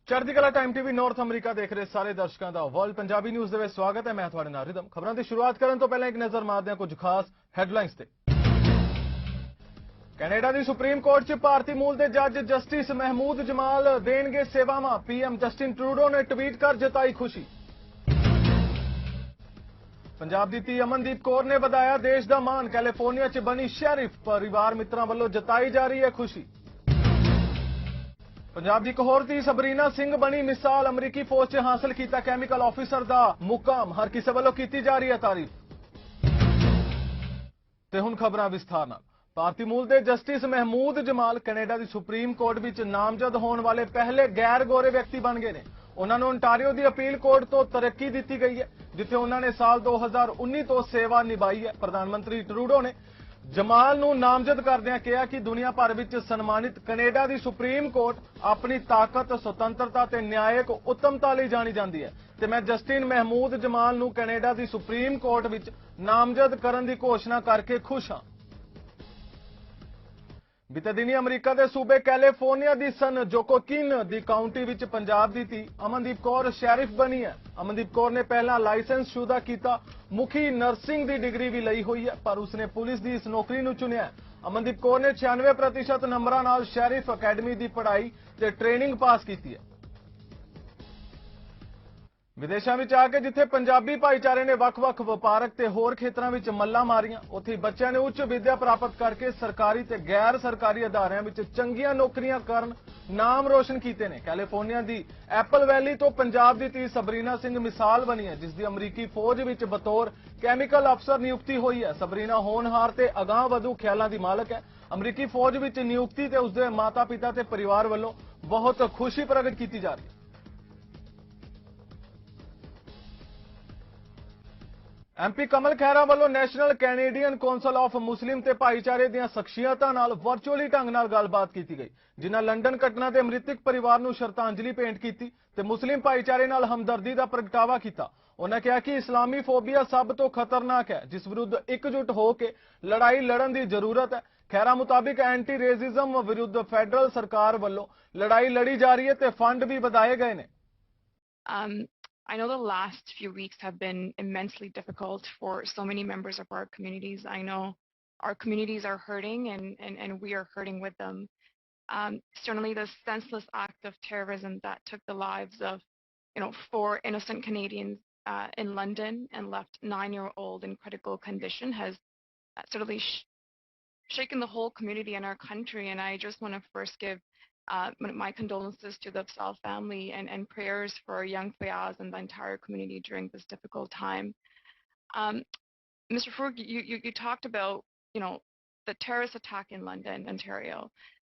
Chardikla time TV north अमरीका देख रहे सारे दर्शकों का वर्ल्ड पंजाबी न्यूज़ ਦੇ ਵਿੱਚ स्वागत है। मैं ਤੁਹਾਡੇ ਨਾਲ ਰਿਦਮ। ਖਬਰਾਂ ਦੀ ਸ਼ੁਰੂਆਤ ਕਰਨ ਤੋਂ ਪਹਿਲਾਂ ਇੱਕ ਨਜ਼ਰ ਮਾਰਦੇ ਹਾਂ ਕੁਝ ਖਾਸ ਹੈਡਲਾਈਨਸ ਤੇ। ਕੈਨੇਡਾ ਦੀ ਸੁਪਰੀਮ ਕੋਰਟ 'ਚ ਭਾਰਤੀ ਮੂਲ ਦੇ ਜੱਜ ਜਸਟਿਸ ਮਹਿਮੂਦ ਜਮਾਲ ਦੇਣਗੇ ਸੇਵਾਵਾਂ। ਪੀਐਮ ਜਸਟਿਨ ਟਰੂਡੋ ਨੇ ਟਵੀਟ ਕਰ ਜਤਾਈ ਖੁਸ਼ੀ। ਪੰਜਾਬ ਦੀ ਧੀ ਅਮਨਦੀਪ ਕੌਰ ਨੇ ਵਧਾਇਆ ਦੇਸ਼ ਦਾ ਮਾਣ। ਕੈਲੀਫੋਰਨੀਆ 'ਚ ਬਣੀ ਸ਼ੈਰਿਫ। ਪਰਿਵਾਰ ਮਿੱਤਰਾਂ ਵੱਲੋਂ ਜਤਾਈ ਜਾ ਰਹੀ ਹੈ ਖੁਸ਼ੀ। पंजाब की एक होर धी सबरीना सिंह बनी मिसाल। अमरीकी फौज च हासिल किया कैमिकल ऑफिसर का मुकाम। हर किसी वालों की जा रही है तारीफ। ते हुण खबरां विस्तार नाल। भारतीय मूल के जस्टिस महमूद जमाल कैनेडा की सुप्रीम कोर्ट में नामजद होने वाले पहले गैर गोरे व्यक्ति बन गए हैं। उन्होंने ओंटारियो की अपील कोर्ट तो तरक्की दी गई है जिथे उन्होंने साल 2019 तो सेवा निभाई है। प्रधानमंत्री ट्रूडो ने जमाल नूं नामजद करदिआं कहा कि दुनिया भर विच सन्मानित कनेडा की सुप्रीम कोर्ट अपनी ताकत स्वतंत्रता ते न्यायिक उत्तमता लई जानी जाती है ते मैं जस्टिन महमूद जमाल नूं कनेडा की सुप्रीम कोर्ट विच नामजद करन दी घोषणा करके खुश हां। बीते दिनी अमरीका के सूबे कैलीफोर्निया की सन जोकोकिन की काउंटी विच पंजाब की धी अमनदीप कौर शैरिफ बनी है। अमनदीप कौर ने पहला लाइसेंस शुदा किया मुखी नर्सिंग की डिग्री भी लई हुई है पर उसने पुलिस की इस नौकरी नूं चुनिया है। अमनदीप कौर ने 96% नंबरां नाल शैरिफ अकैडमी की पढ़ाई ते ट्रेनिंग पास की है। विदेशों में आके जिथे पंजाबी भाईचारे ने वख-वख वपारक ते होर खेतरां विच मल्लां मारियां उत्थे बच्चों ने उच्च विद्या प्राप्त करके सरकारी ते गैर सरकारी अदारियां विच चंगियां नौकरियां करन नाम रोशन कीते ने। कैलीफोर्निया दी एप्पल वैली तो पंजाब दी धी सबरीना सिंह मिसाल बनी है जिसकी अमरीकी फौज विच बतौर कैमिकल अफसर नियुक्ति हुई है। सबरीना होनहार ते अगाह वधू ख्यालां दी मालक है। अमरीकी फौज विच नियुक्ति ते उसके माता पिता ते परिवार वालों बहुत खुशी प्रगट की जा रही है। एमपी कमल खैरा वालों national Canadian council of Muslim ते भाईचारे दीआं शख्सियतां नाल वर्चुअली ढंग नाल गलबात की गई जिन्हां लंडन घटना ते मृतक परिवार नूं श्रद्धांजलि भेंट की ते मुस्लिम भाईचारे नाल हमदर्दी का प्रगटावा किया। उन्होंने कहा कि इस्लामी फोबिया सब तो खतरनाक है जिस विरुद्ध एकजुट होकर लड़ाई लड़न की जरूरत है। खैरा मुताबिक एंटी रेसिज्म विरुद्ध फैडरल सरकार वालों लड़ाई लड़ी जा रही है ते फंड भी वधाए गए ने। I know the last few weeks have been immensely difficult for so many members of our communities. I know our communities are hurting and we are hurting with them. Certainly the senseless act of terrorism that took the lives of, 4 innocent Canadians in London and left 9-year-old in critical condition has certainly shaken the whole community in our country. And I just want to first give my condolences to the Sal family and prayers for young Fayaz and the entire community during this difficult time. Mr. Farouk, you talked about, the terrorist attack in London, Ontario,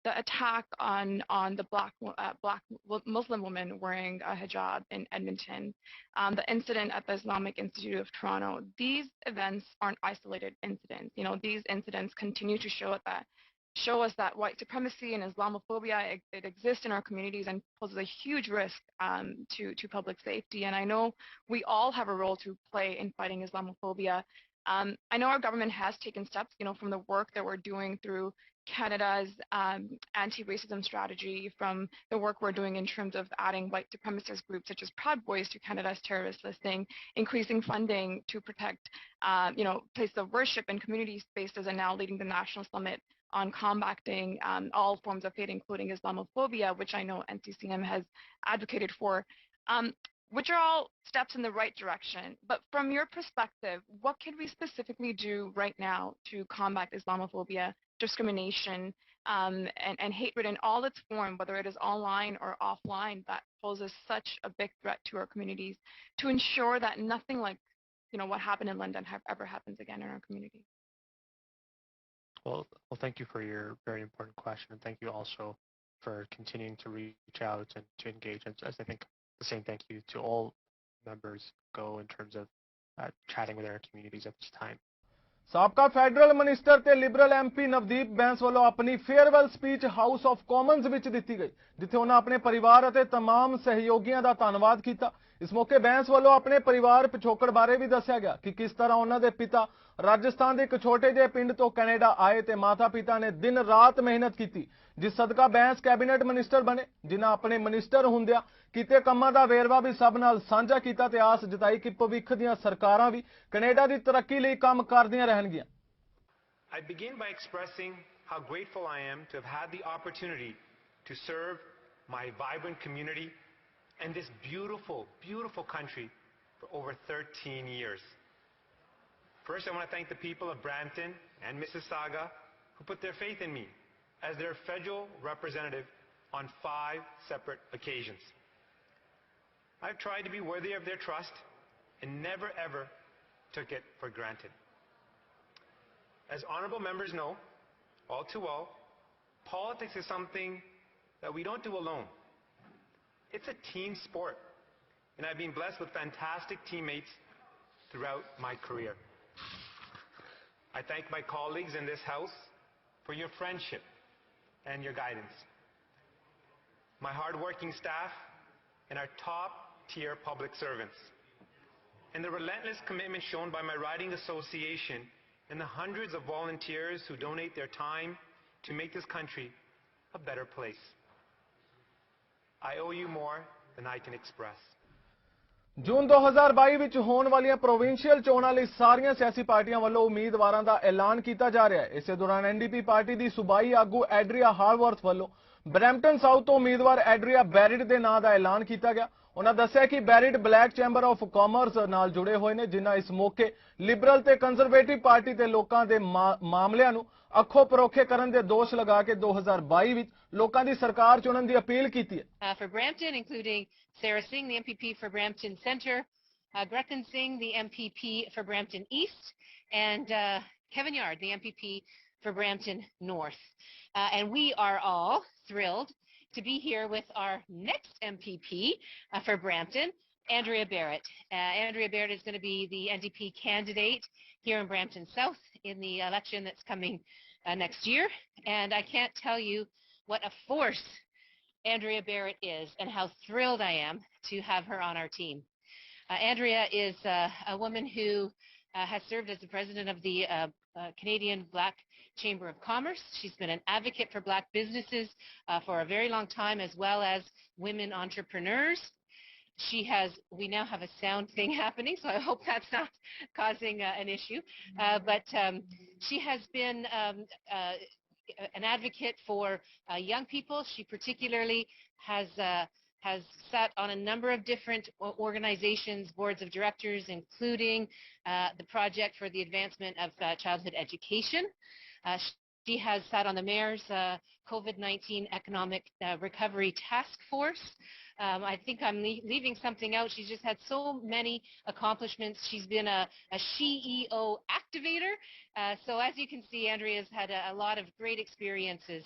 the attack on the black Muslim woman wearing a hijab in Edmonton, the incident at the Islamic Institute of Toronto. These events aren't isolated incidents. These incidents continue to show us that white supremacy and Islamophobia it exists in our communities and poses a huge risk to public safety. And I know we all have a role to play in fighting Islamophobia. I know our government has taken steps, from the work that we're doing through Canada's anti-racism strategy, from the work we're doing in terms of adding white supremacist groups such as Proud Boys to Canada's terrorist listing, increasing funding to protect, places of worship and community spaces, and now leading the National Summit on combating all forms of hate, including Islamophobia, which I know NCCM has advocated for, which are all steps in the right direction. But from your perspective, what can we specifically do right now to combat Islamophobia, discrimination, and hatred in all its form, whether it is online or offline, that poses such a big threat to our communities, to ensure that nothing like, what happened in London ever happens again in our community? Well, thank you for your very important question, and thank you also for continuing to reach out and to engage. And as I think the same thank you to all members go in terms of chatting with our communities at this time. ਸਾਬਕਾ federal minister ਤੇ Liberal MP Navdeep Bains ਵੱਲੋਂ ਆਪਣੀ farewell speech house of Commons ਵਿੱਚ ਦਿੱਤੀ ਗਈ ਜਿੱਥੇ ਉਹਨਾਂ ਆਪਣੇ ਪਰਿਵਾਰ ਅਤੇ तमाम ਸਹਿਯੋਗੀਆਂ ਦਾ ਧੰਨਵਾਦ ਕੀਤਾ। ਇਸ ਮੌਕੇ ਬੈਂਸ ਵੱਲੋਂ ਆਪਣੇ ਪਰਿਵਾਰ ਪਿਛੋਕੜ ਬਾਰੇ ਵੀ ਦੱਸਿਆ ਗਿਆ ਕਿ ਕਿਸ ਤਰ੍ਹਾਂ ਉਹਨਾਂ ਦੇ ਪਿਤਾ ਰਾਜਸਥਾਨ ਦੇ ਇੱਕ ਛੋਟੇ ਜਿਹੇ ਪਿੰਡ ਤੋਂ ਕੈਨੇਡਾ ਆਏ ਤੇ ਮਾਤਾ ਪਿਤਾ ਨੇ ਦਿਨ ਰਾਤ ਮਿਹਨਤ ਕੀਤੀ, ਜਿਸ ਸਦਕਾ ਬੈਂਸ ਕੈਬਨਿਟ ਮਿਨਿਸਟਰ ਬਣੇ, ਜਿਨ੍ਹਾਂ ਆਪਣੇ ਮਿਨਿਸਟਰ ਹੁੰਦਿਆਂ ਕੀਤੇ ਕੰਮਾਂ ਦਾ ਵੇਰਵਾ ਵੀ ਸਭ ਨਾਲ ਸਾਂਝਾ ਕੀਤਾ ਤੇ ਆਸ ਜਤਾਈ ਕਿ ਭਵਿੱਖ ਦੀਆਂ ਸਰਕਾਰਾਂ ਵੀ ਕੈਨੇਡਾ ਦੀ ਤਰੱਕੀ ਲਈ ਕੰਮ ਕਰਦੀਆਂ ਰਹਿਣਗੀਆਂ। I begin by expressing how grateful I am to have had the opportunity to serve my vibrant community and this beautiful, beautiful country for over 13 years. First, I want to thank the people of Brampton and Mississauga who put their faith in me as their federal representative on 5 separate occasions. I've tried to be worthy of their trust and never ever took it for granted. As honorable members know, all too well, politics is something that we don't do alone. It's a team sport, and I've been blessed with fantastic teammates throughout my career. I thank my colleagues in this House for your friendship and your guidance. My hard-working staff and our top-tier public servants, and the relentless commitment shown by my riding association and the hundreds of volunteers who donate their time to make this country a better place. I owe you more than I can express. ਜੂਨ 2022 ਵਿੱਚ ਹੋਣ ਵਾਲੀਆਂ provincial ਚੋਣਾਂ ਲਈ ਸਾਰੀਆਂ ਸਿਆਸੀ ਪਾਰਟੀਆਂ ਵੱਲੋਂ ਉਮੀਦਵਾਰਾਂ ਦਾ ਐਲਾਨ ਕੀਤਾ ਜਾ ਰਿਹਾ ਹੈ। ਇਸੇ ਦੌਰਾਨ ਐਨਡੀਪੀ ਪਾਰਟੀ ਦੀ ਸੂਬਾਈ ਆਗੂ ਐਡਰੀਆ ਹਾਰਵਰਥ ਵੱਲੋਂ ਬਰੈਂਪਟਨ ਸਾਊਥ ਤੋਂ ਉਮੀਦਵਾਰ ਐਡਰੀਆ ਬੈਰਿਟ ਦੇ ਨਾਂ ਦਾ ਐਲਾਨ ਕੀਤਾ ਗਿਆ। ਉਹਨਾਂ ਦੱਸਿਆ ਕਿ ਬੈਰਿਟ ਬਲੈਕ ਚੈਂਬਰ ਆਫ ਕਾਮਰਸ ਨਾਲ ਜੁੜੇ ਹੋਏ ਨੇ, ਜਿਨ੍ਹਾਂ ਇਸ ਮੌਕੇ ਲਿਬਰਲ ਤੇ ਕੰਜ਼ਰਵੇਟਿਵ ਪਾਰਟੀ ਤੇ ਲੋਕਾਂ ਦੇ ਮਾਮਲਿਆਂ ਨੂੰ ਅੱਖੋਂ ਪਰੋਖੇ ਕਰਨ ਦੇ ਦੋਸ਼ ਲਗਾ ਕੇ 2022 ਵਿੱਚ ਲੋਕਾਂ ਦੀ ਸਰਕਾਰ ਚੁਣਨ ਦੀ ਅਪੀਲ ਕੀਤੀ ਹੈ। For Brampton, including Sarah Singh, the MPP for Brampton Centre, Gretchen Singh, the MPP for Brampton East, and Kevin Yard, the MPP for Brampton North. And we are all thrilled to be here with our next MPP for Brampton, Andrea Barrett. Andrea Barrett is going to be the NDP candidate here in Brampton South in the election that's coming next year. And I can't tell you what a force Andrea Barrett is and how thrilled I am to have her on our team. Andrea is a woman who has served as the president of the Canadian Black Chamber of Commerce. She's been an advocate for black businesses for a very long time, as well as women entrepreneurs. We now have a sound thing happening, so I hope that's not causing an issue. But she has been an advocate for young people. She particularly has sat on a number of different organizations, boards of directors, including the Project for the Advancement of Childhood Education. She has sat on the Mayor's COVID-19 Economic Recovery Task Force. I think I'm leaving something out. She's just had so many accomplishments. She's been a CEO activator. So as you can see, Andrea's had a lot of great experiences.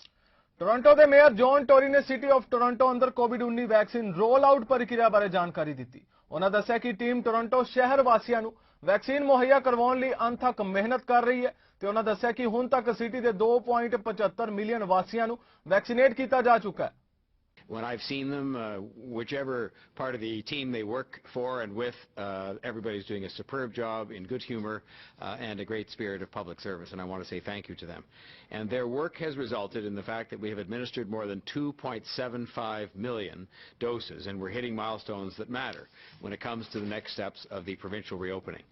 Toronto ਦੇ mayor John Tory ਨੇ city of Toronto ਅੰਦਰ ਕੋਵਿਡ-19 vaccine role out ਪ੍ਰਕਿਰਿਆ ਬਾਰੇ ਜਾਣਕਾਰੀ ਦਿੱਤੀ। ਉਹਨਾਂ ਦੱਸਿਆ ਕਿ ਟੀਮ ਟੋਰਾਂਟੋ ਸ਼ਹਿਰ ਵਾਸੀਆਂ ਨੂੰ ਵੈਕਸੀਨ ਮੁਹੱਈਆ ਕਰਵਾਉਣ ਲਈ ਅਣਥੱਕ ਮਿਹਨਤ ਕਰ ਰਹੀ ਹੈ ਤੇ ਉਹਨਾਂ ਦੱਸਿਆ ਕਿ ਹੁਣ ਤੱਕ ਸਿਟੀ ਦੇ 2.75 ਮਿਲੀਅਨ ਵਾਸੀਆਂ ਨੂੰ ਵੈਕਸੀਨੇਟ ਕੀਤਾ ਜਾ ਚੁੱਕਾ ਹੈ। When I've seen them, whichever part of the team they work for and with, everybody's doing a superb job in good humor and a great spirit of public service, and I want to say thank you to them. And their work has resulted in the fact that we have administered more than 2.75 million doses, and we're hitting milestones that matter when it comes to the next steps of the provincial reopening.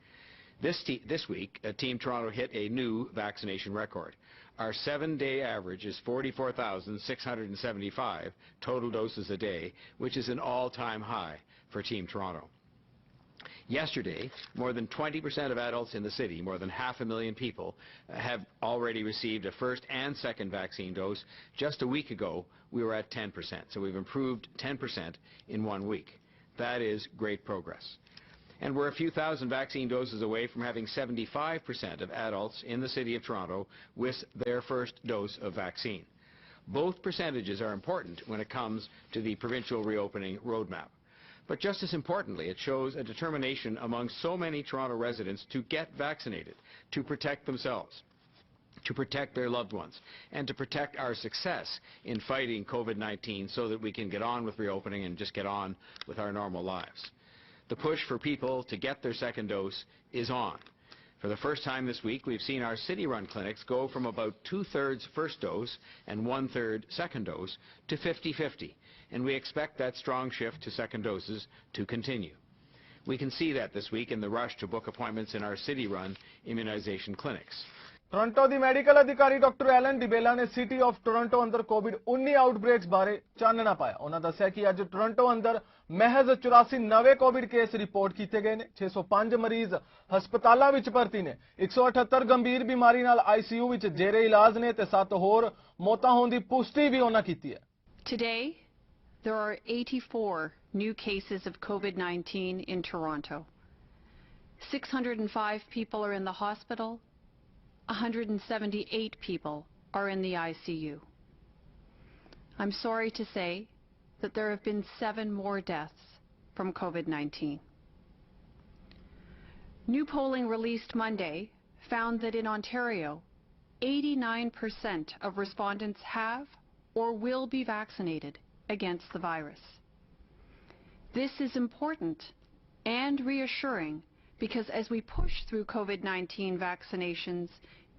This week, Team Toronto hit a new vaccination record. Our 7-day average is 44,675 total doses a day, which is an all-time high for Team Toronto. Yesterday, more than 20% of adults in the city, more than 500,000 people, have already received a first and second vaccine dose. Just a week ago, we were at 10%, so we've improved 10% in 1 week. That is great progress. And we're a few thousand vaccine doses away from having 75% of adults in the City of Toronto with their first dose of vaccine. Both percentages are important when it comes to the provincial reopening roadmap. But just as importantly, it shows a determination among so many Toronto residents to get vaccinated, to protect themselves, to protect their loved ones, and to protect our success in fighting COVID-19 so that we can get on with reopening and just get on with our normal lives. The push for people to get their second dose is on. For the first time this week, we've seen our city-run clinics go from about 2/3 first dose and 1/3 second dose to 50-50, and we expect that strong shift to second doses to continue. We can see that this week in the rush to book appointments in our city-run immunization clinics. Toronto the medical ਅਧਿਕਾਰੀ doctor Allen ਡਿਬੇਲਾ ਨੇ city of Toronto ਅੰਦਰ ਕੋਵਿਡ-19 ਆਊਟਬ੍ਰੇਕਸ ਬਾਰੇ ਚਾਨਣਾ ਪਾਇਆ। ਉਹਨਾਂ ਦੱਸਿਆ ਕਿ ਅੱਜ ਟੋਰਾਂਟੋ ਅੰਦਰ ਮਹਿਜ਼ 84 ਨਵੇਂ ਕੋਵਿਡ ਕੇਸ ਰਿਪੋਰਟ ਕੀਤੇ ਗਏ ਨੇ। 605 ਮਰੀਜ਼ ਹਸਪਤਾਲਾਂ ਵਿੱਚ ਭਰਤੀ ਨੇ। 178 ਗੰਭੀਰ ਬਿਮਾਰੀ ਨਾਲ ਆਈਸੀਯੂ ਵਿੱਚ ਜੇਰੇ ਇਲਾਜ ਨੇ ਤੇ 7 ਹੋਰ ਮੌਤਾਂ ਹੋਣ ਦੀ ਪੁਸ਼ਟੀ ਵੀ ਉਹਨਾਂ ਕੀਤੀ ਹੈ। Today, there are 84 new cases of COVID-19 in Toronto. 605 people are in the hospital. 178 people are in the ICU. I'm sorry to say that there have been 7 more deaths from COVID-19. New polling released Monday found that in Ontario, 89% of respondents have or will be vaccinated against the virus. This is important and reassuring because as we push through COVID-19 vaccinations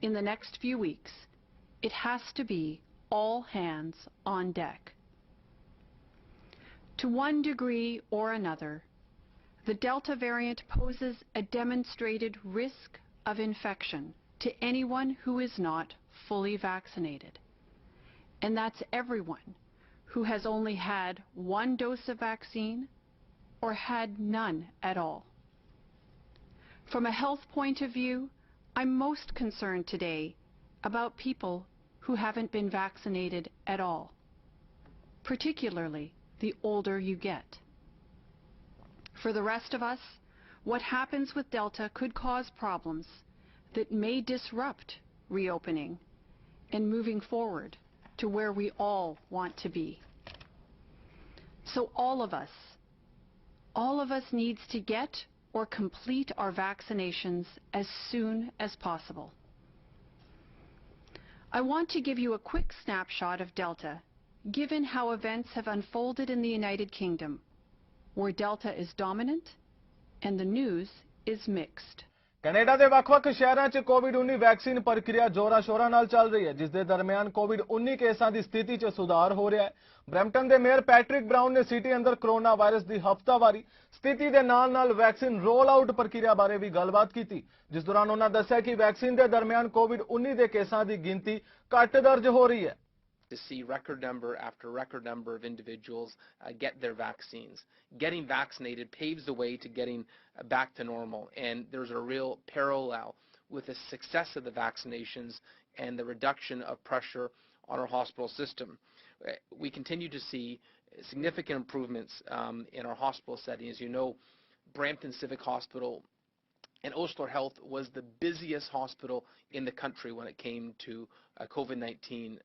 in the next few weeks, it has to be all hands on deck. To one degree or another, the Delta variant poses a demonstrated risk of infection to anyone who is not fully vaccinated. And that's everyone who has only had 1 dose of vaccine or had none at all. From a health point of view, I'm most concerned today about people who haven't been vaccinated at all, particularly the older you get. For the rest of us, what happens with Delta could cause problems that may disrupt reopening and moving forward to where we all want to be. So all of us needs to get or complete our vaccinations as soon as possible. I want to give you a quick snapshot of Delta, given how events have unfolded in the United Kingdom, where Delta is dominant and the news is mixed. Canada ਦੇ ਵੱਖ-ਵੱਖ ਸ਼ਹਿਰਾਂ 'ਚ ਕੋਵਿਡ-19 vaccine ਪ੍ਰਕਿਰਿਆ ਜ਼ੋਰਾਂ-ਸ਼ੋਰਾਂ ਨਾਲ ਚੱਲ ਰਹੀ ਹੈ, ਜਿਸ ਦੇ ਦਰਮਿਆਨ ਕੋਵਿਡ-19 ਕੇਸਾਂ ਦੀ ਸਥਿਤੀ 'ਚ ਸੁਧਾਰ ਹੋ ਰਿਹਾ ਹੈ। ਬਰੈਂਪਟਨ ਦੇ ਮੇਅਰ ਪੈਟਰਿਕ ਬਰਾਊਨ ਨੇ ਸਿਟੀ ਅੰਦਰ ਕੋਰੋਨਾ ਵਾਇਰਸ ਦੀ ਹਫ਼ਤਾਵਾਰੀ ਸਥਿਤੀ ਦੇ ਨਾਲ-ਨਾਲ ਵੈਕਸੀਨ ਰੋਲ ਆਊਟ ਪ੍ਰਕਿਰਿਆ ਬਾਰੇ ਵੀ ਗੱਲਬਾਤ ਕੀਤੀ, ਜਿਸ ਦੌਰਾਨ ਉਹਨਾਂ ਦੱਸਿਆ ਕਿ ਵੈਕਸੀਨ ਦੇ ਦਰਮਿਆਨ ਕੋਵਿਡ-19 ਦੇ ਕੇਸਾਂ ਦੀ ਗਿਣਤੀ ਘੱਟ ਦਰਜ ਹੋ ਰਹੀ ਹੈ। To see record number after record number of individuals get their vaccines. Getting vaccinated paves the way to getting back to normal, and there's a real parallel with the success of the vaccinations and the reduction of pressure on our hospital system. We continue to see significant improvements in our hospital setting. As you know, Brampton Civic Hospital and Osler Health was the busiest hospital in the country when it came to COVID-19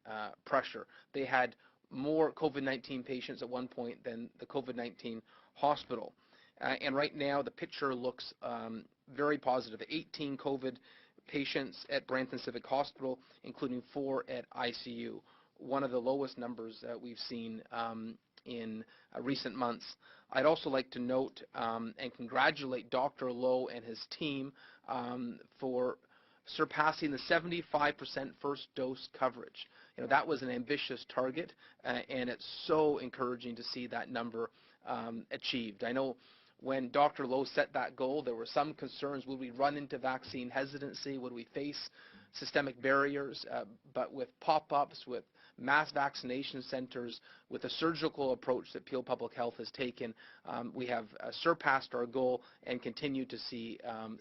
pressure. They had more COVID-19 patients at one point than the COVID-19 hospital. And right now the picture looks very positive. 18 COVID patients at Brampton Civic Hospital, including 4 at ICU, one of the lowest numbers we've seen in recent months. I'd also like to note and congratulate Dr. Lowe and his team for surpassing the 75% first dose coverage. You know, that was an ambitious target, and it's so encouraging to see that number achieved. I know when Dr. Lowe set that goal, there were some concerns. Would we run into vaccine hesitancy? Would we face systemic barriers? But with pop-ups, with mass vaccination centers, with the surgical approach that Peel Public Health has taken, we have surpassed our goal and continue to see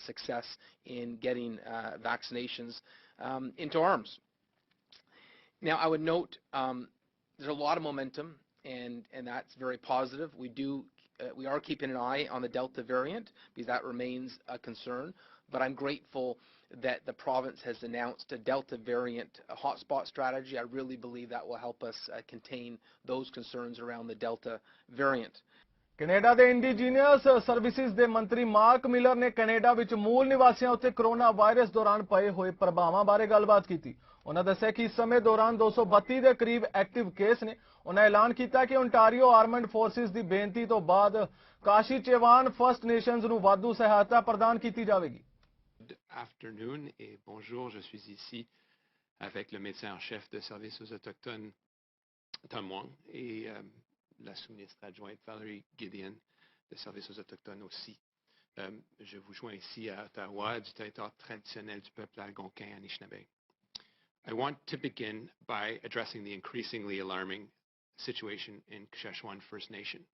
success in getting vaccinations into arms. Now, I would note there's a lot of momentum, and that's very positive. We are keeping an eye on the Delta variant because that remains a concern, but I'm grateful that the province has announced a Delta variant hotspot strategy. I really believe that will help us contain those concerns around the Delta variant. Canada ਦੇ indigenous services ਦੇ ਮੰਤਰੀ mark miller ਨੇ Canada ਵਿੱਚ ਮੂਲ ਨਿਵਾਸੀਆਂ ਉੱਤੇ corona virus ਦੌਰਾਨ ਪਏ ਹੋਏ ਪ੍ਰਭਾਵਾਂ ਬਾਰੇ ਗੱਲਬਾਤ ਕੀਤੀ। ਉਹਨਾਂ ਦੱਸਿਆ ਕਿ ਇਸ ਸਮੇਂ ਦੌਰਾਨ 232 ਦੇ ਕਰੀਬ ਐਕਟਿਵ ਕੇਸ ਨੇ। ਉਹਨਾਂ ਐਲਾਨ ਕੀਤਾ ਕਿ ਓਨਟਾਰੀਓ ਆਰਮਡ ਫੋਰਸਿਸ ਦੀ ਬੇਨਤੀ ਤੋਂ ਬਾਅਦ ਕਾਸ਼ੀ ਚੇਵਾਨ ਫਸਟ ਨੇਸ਼ਨਜ਼ ਨੂੰ ਵਾਧੂ ਸਹਾਇਤਾ ਪ੍ਰਦਾਨ ਕੀਤੀ ਜਾਵੇਗੀ। Afternoon et bonjour, je suis ici avec le médecin en chef de service aux autochtones Tom Wong et la sous-ministre adjointe Valérie Gideon de service aux autochtones aussi. Je vous joins ici à Ottawa du territoire traditionnel du peuple algonquin Anishinaabe. I want to begin by addressing the increasingly alarming situation in Szechuan First Nation.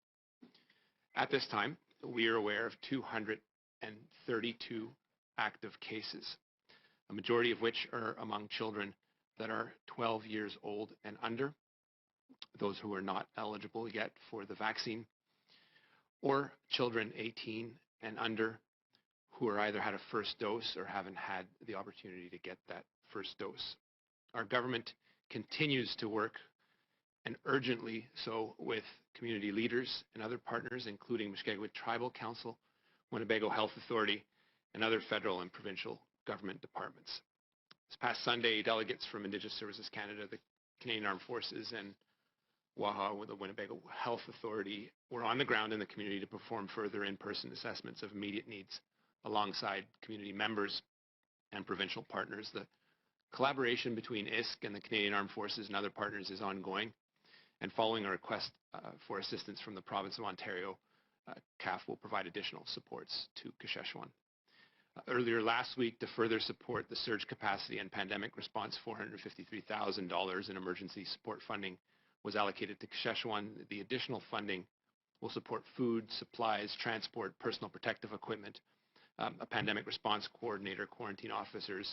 At this time, we are aware of 232 active cases, a majority of which are among children that are 12 years old and under, those who are not eligible yet for the vaccine, or children 18 and under who are either had a first dose or haven't had the opportunity to get that first dose. Our government continues to work, and urgently so, with community leaders and other partners, including Mushkegowit Tribal Council, Winnebago Health Authority, and other federal and provincial government departments. This past Sunday, delegates from Indigenous Services Canada, the Canadian Armed Forces, and WAHA, with the Winnebago Health Authority, were on the ground in the community to perform further in-person assessments of immediate needs alongside community members and provincial partners. The collaboration between ISC and the Canadian Armed Forces and other partners is ongoing, and following a request for assistance from the province of Ontario, CAF will provide additional supports to Szechuan. Earlier last week, to further support the surge capacity and pandemic response, $453,000 in emergency support funding was allocated to Szechuan. The additional funding will support food, supplies, transport, personal protective equipment, a pandemic response coordinator, quarantine officers,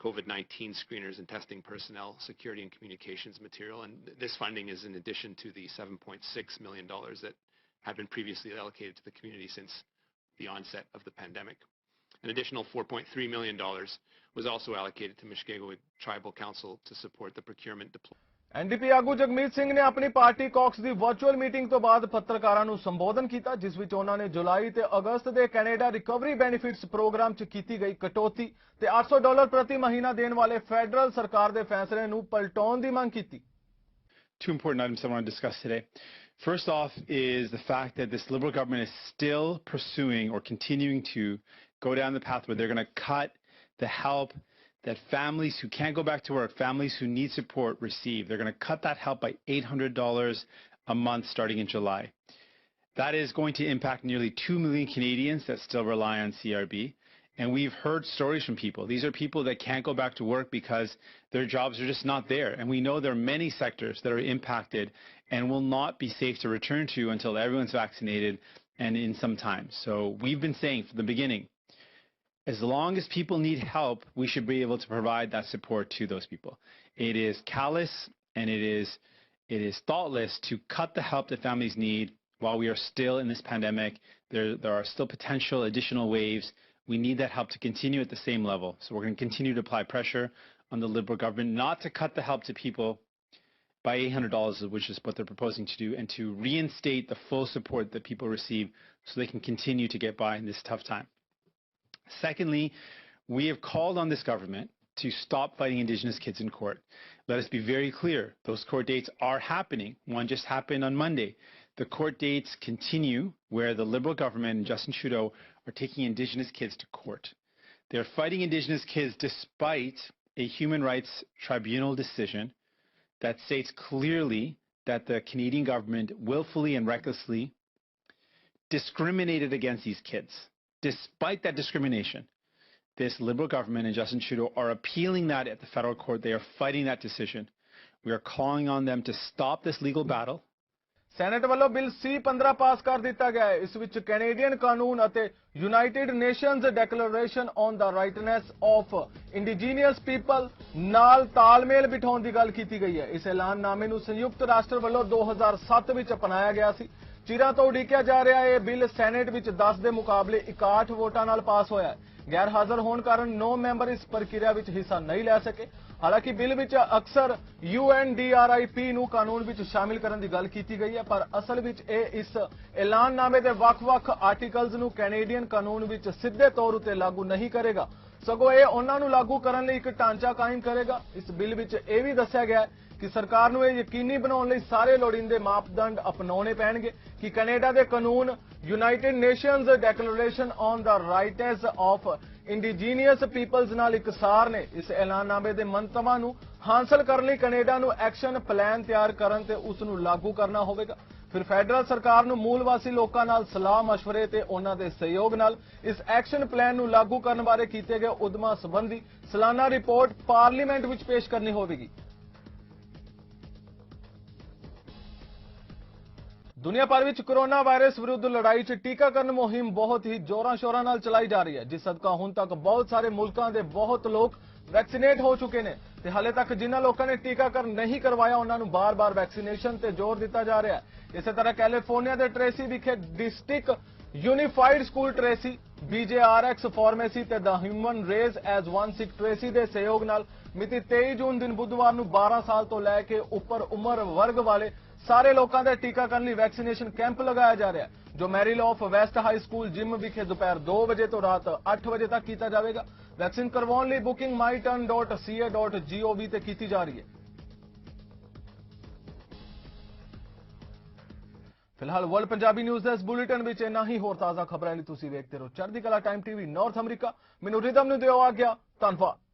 COVID-19 screeners and testing personnel, security and communications material. And this funding is in addition to the $7.6 million that had been previously allocated to the community since the onset of the pandemic. An additional $4.3 million was also allocated to Mushkegowit Tribal Council to support the procurement deployment. NDP ਆਗੂ ਜਗਮੀਤ ਸਿੰਘ ਨੇ ਆਪਣੀ party caucus ਦੀ virtual meeting ਤੋਂ ਬਾਅਦ ਪੱਤਰਕਾਰਾਂ ਨੂੰ ਸੰਬੋਧਨ ਕੀਤਾ, ਜਿਸ ਵਿੱਚ ਉਹਨਾਂ ਨੇ ਜੁਲਾਈ ਤੇ ਅਗਸਤ ਦੇ ਕੈਨੇਡਾ ਰਿਕਵਰੀ ਬੈਨੀਫਿਟਸ ਪ੍ਰੋਗਰਾਮ 'ਚ ਕੀਤੀ ਗਈ ਕਟੌਤੀ ਤੇ $800 ਪ੍ਰਤੀ ਮਹੀਨਾ ਦੇਣ ਵਾਲੇ ਫੈਡਰਲ ਸਰਕਾਰ ਦੇ ਫੈਸਲੇ ਨੂੰ ਪਲਟਾਉਣ ਦੀ ਮੰਗ ਕੀਤੀ। Two important items I want to discuss today. First off is the fact that this Liberal government is still pursuing or continuing to go down the path where they're going to cut the help that families who can't go back to work, families who need support, receive. They're going to cut that help by $800 a month starting in July. That is going to impact nearly 2 million Canadians that still rely on CRB. And we've heard stories from people. These are people that can't go back to work because their jobs are just not there. And we know there are many sectors that are impacted and will not be safe to return to until everyone's vaccinated and in some time. So we've been saying from the beginning, as long as people need help, we should be able to provide that support to those people. It is callous and it is thoughtless to cut the help that families need while we are still in this pandemic. There are still potential additional waves. We need that help to continue at the same level. So we're going to continue to apply pressure on the Liberal government not to cut the help to people by $800, which is what they're proposing to do, and to reinstate the full support that people receive so they can continue to get by in this tough time. Secondly, we have called on this government to stop fighting Indigenous kids in court. Let us be very clear. Those court dates are happening. One just happened on Monday. The court dates continue where the Liberal government and Justin Trudeau are taking Indigenous kids to court. They are fighting Indigenous kids despite a Human Rights Tribunal decision that states clearly that the Canadian government willfully and recklessly discriminated against these kids. Despite that discrimination, this Liberal government and Justin Trudeau are appealing that at the federal court. They are fighting that decision. We are calling on them to stop this legal battle. Senate ਵੱਲੋਂ bill C-15 pass ਕਰ ਦਿੱਤਾ ਗਿਆ ਹੈ। ਇਸ ਵਿੱਚ Canadian ਕਾਨੂੰਨ ਅਤੇ United Nations declaration on the rights of indigenous people ਨਾਲ ਤਾਲਮੇਲ ਬਿਠਾਉਣ ਦੀ ਗੱਲ ਕੀਤੀ ਗਈ ਹੈ। ਇਸ ਐਲਾਨਨਾਮੇ ਨੂੰ ਸੰਯੁਕਤ ਰਾਸ਼ਟਰ ਵੱਲੋਂ 2007 ਵਿੱਚ ਅਪਣਾਇਆ ਗਿਆ ਸੀ। ਚਿਰਾਂ ਤੋਂ ਉਡੀਕਿਆ ਜਾ ਰਿਹਾ ਇਹ ਬਿੱਲ ਸੈਨੇਟ ਵਿੱਚ 10 ਦੇ ਮੁਕਾਬਲੇ 61 ਵੋਟਾਂ ਨਾਲ ਪਾਸ ਹੋਇਆ ਹੈ। ਗੈਰ ਹਾਜ਼ਰ ਹੋਣ ਕਾਰਨ 9 ਮੈਂਬਰ ਇਸ ਪ੍ਰਕਿਰਿਆ ਵਿੱਚ ਹਿੱਸਾ ਨਹੀਂ ਲੈ ਸਕੇ। ਹਾਲਾਂਕਿ ਬਿੱਲ ਵਿੱਚ ਅਕਸਰ UNDRIP ਨੂੰ ਕਾਨੂੰਨ ਵਿੱਚ ਸ਼ਾਮਿਲ ਕਰਨ ਦੀ ਗੱਲ ਕੀਤੀ ਗਈ ਹੈ, ਪਰ ਅਸਲ ਵਿੱਚ ਇਹ ਇਸ ਐਲਾਨਨਾਮੇ ਦੇ ਵੱਖ-ਵੱਖ ਆਰਟੀਕਲਸ ਨੂੰ ਕੈਨੇਡੀਅਨ ਕਾਨੂੰਨ ਵਿੱਚ ਸਿੱਧੇ ਤੌਰ ਉੱਤੇ ਲਾਗੂ ਨਹੀਂ ਕਰੇਗਾ, ਸਗੋਂ ਇਹ ਉਹਨਾਂ ਨੂੰ ਲਾਗੂ ਕਰਨ ਲਈ ਇੱਕ ਢਾਂਚਾ ਕਾਇਮ ਕਰੇਗਾ। ਇਸ ਬਿੱਲ ਵਿੱਚ ਇਹ ਵੀ ਦੱਸਿਆ ਗਿਆ ਹੈ ਕਿ ਸਰਕਾਰ ਨੂੰ ਇਹ ਯਕੀਨੀ ਬਣਾਉਣ ਲਈ ਸਾਰੇ ਲੋੜੀਂਦੇ ਮਾਪਦੰਡ ਅਪਣਾਉਣੇ ਪੈਣਗੇ ਕਿ ਕੈਨੇਡਾ ਦੇ ਕਾਨੂੰਨ United Nations declaration on the rights of indigenous peoples ਨਾਲ ਇਕਸਾਰ ਨੇ। ਇਸ ਐਲਾਨਨਾਮੇ ਦੇ ਮੰਤਵਾਂ ਨੂੰ ਹਾਸਲ ਕਰਨ ਲਈ ਕੈਨੇਡਾ ਨੂੰ ਐਕਸ਼ਨ ਪਲਾਨ ਤਿਆਰ ਕਰਨ ਤੇ ਉਸ ਨੂੰ ਲਾਗੂ ਕਰਨਾ ਹੋਵੇਗਾ। ਫਿਰ ਫੈਡਰਲ ਸਰਕਾਰ ਨੂੰ ਮੂਲ ਵਾਸੀ ਲੋਕਾਂ ਨਾਲ ਸਲਾਹ ਮਸ਼ਵਰੇ ਤੇ ਉਹਨਾਂ ਦੇ ਸਹਿਯੋਗ ਨਾਲ ਇਸ ਐਕਸ਼ਨ ਪਲਾਨ ਨੂੰ ਲਾਗੂ ਕਰਨ ਬਾਰੇ ਕੀਤੇ ਗਏ ਉਦਮਾਂ ਸੰਬੰਧੀ ਸਾਲਾਨਾ ਰਿਪੋਰਟ ਪਾਰਲੀਮੈਂਟ ਵਿੱਚ ਪੇਸ਼ ਕਰਨੀ ਹੋਵੇਗੀ। ਦੁਨੀਆ ਭਰ ਵਿੱਚ ਕੋਰੋਨਾ ਵਾਇਰਸ ਵਿਰੁੱਧ ਲੜਾਈ 'ਚ ਟੀਕਾਕਰਨ ਮੁਹਿੰਮ ਬਹੁਤ ਹੀ ਜ਼ੋਰਾਂ-ਸ਼ੋਰਾਂ ਨਾਲ ਚਲਾਈ ਜਾ ਰਹੀ ਹੈ, ਜਿਸ ਸਦਕਾ ਹੁਣ ਤੱਕ ਬਹੁਤ ਸਾਰੇ ਮੁਲਕਾਂ ਦੇ ਬਹੁਤ ਲੋਕ ਵੈਕਸੀਨੇਟ ਹੋ ਚੁੱਕੇ ਨੇ ਤੇ ਹਾਲੇ ਤੱਕ ਜਿਨ੍ਹਾਂ ਲੋਕਾਂ ਨੇ ਟੀਕਾਕਰਨ ਨਹੀਂ ਕਰਵਾਇਆ ਉਹਨਾਂ ਨੂੰ ਬਾਰ-ਬਾਰ ਵੈਕਸੀਨੇਸ਼ਨ ਤੇ ਜ਼ੋਰ ਦਿੱਤਾ ਜਾ ਰਿਹਾ ਹੈ। ਇਸੇ ਤਰ੍ਹਾਂ ਕੈਲੀਫੋਰਨੀਆ ਦੇ ਟ੍ਰੇਸੀ ਵਿਖੇ district unified school Tracy, BJRX pharmacy ਤੇ ਦਾ ਹਿਊਮਨ ਰੇਜ਼ ਐਜ਼ ਵਨ ਸਿਕ ਟ੍ਰੇਸੀ ਦੇ ਸਹਿਯੋਗ ਨਾਲ ਮਿਤੀ 23 ਜੂਨ ਦਿਨ ਬੁੱਧਵਾਰ ਨੂੰ 12 ਸਾਲ ਤੋਂ ਲੈ ਕੇ ਉੱਪਰ ਉਮਰ ਵਰਗ ਵਾਲੇ ਸਾਰੇ ਲੋਕਾਂ ਦੇ ਟੀਕਾਕਰਨ ਲਈ ਵੈਕਸੀਨੇਸ਼ਨ ਕੈਂਪ ਲਗਾਇਆ ਜਾ ਰਿਹਾ ਹੈ, ਜੋ Merrill of West High School gym ਵਿਖੇ ਦੁਪਹਿਰ 2 ਵਜੇ ਤੋਂ ਰਾਤ 8 ਵਜੇ ਤੱਕ ਕੀਤਾ ਜਾਵੇਗਾ। ਵੈਕਸੀਨ ਕਰਵਾਉਣ ਲਈ ਬੁਕਿੰਗ myturn.ca.gov ਤੇ ਕੀਤੀ ਜਾ ਰਹੀ ਹੈ। ਫਿਲਹਾਲ ਵਰਲਡ ਪੰਜਾਬੀ ਨਿਊਜ਼ ਦੇ ਇਸ ਬੁਲੇਟਿਨ ਵਿੱਚ ਇੰਨਾ ਹੀ। ਹੋਰ ਤਾਜ਼ਾ ਖਬਰਾਂ ਲਈ ਤੁਸੀਂ ਵੇਖਦੇ ਰਹੋ ਚੜ੍ਹਦੀ ਕਲਾ ਟਾਈਮ TV ਨਾਰਥ ਅਮਰੀਕਾ। ਮੈਨੂੰ ਰਿਦਮ ਨੂੰ ਦਿਓ ਆਗਿਆ। ਧੰਨਵਾਦ।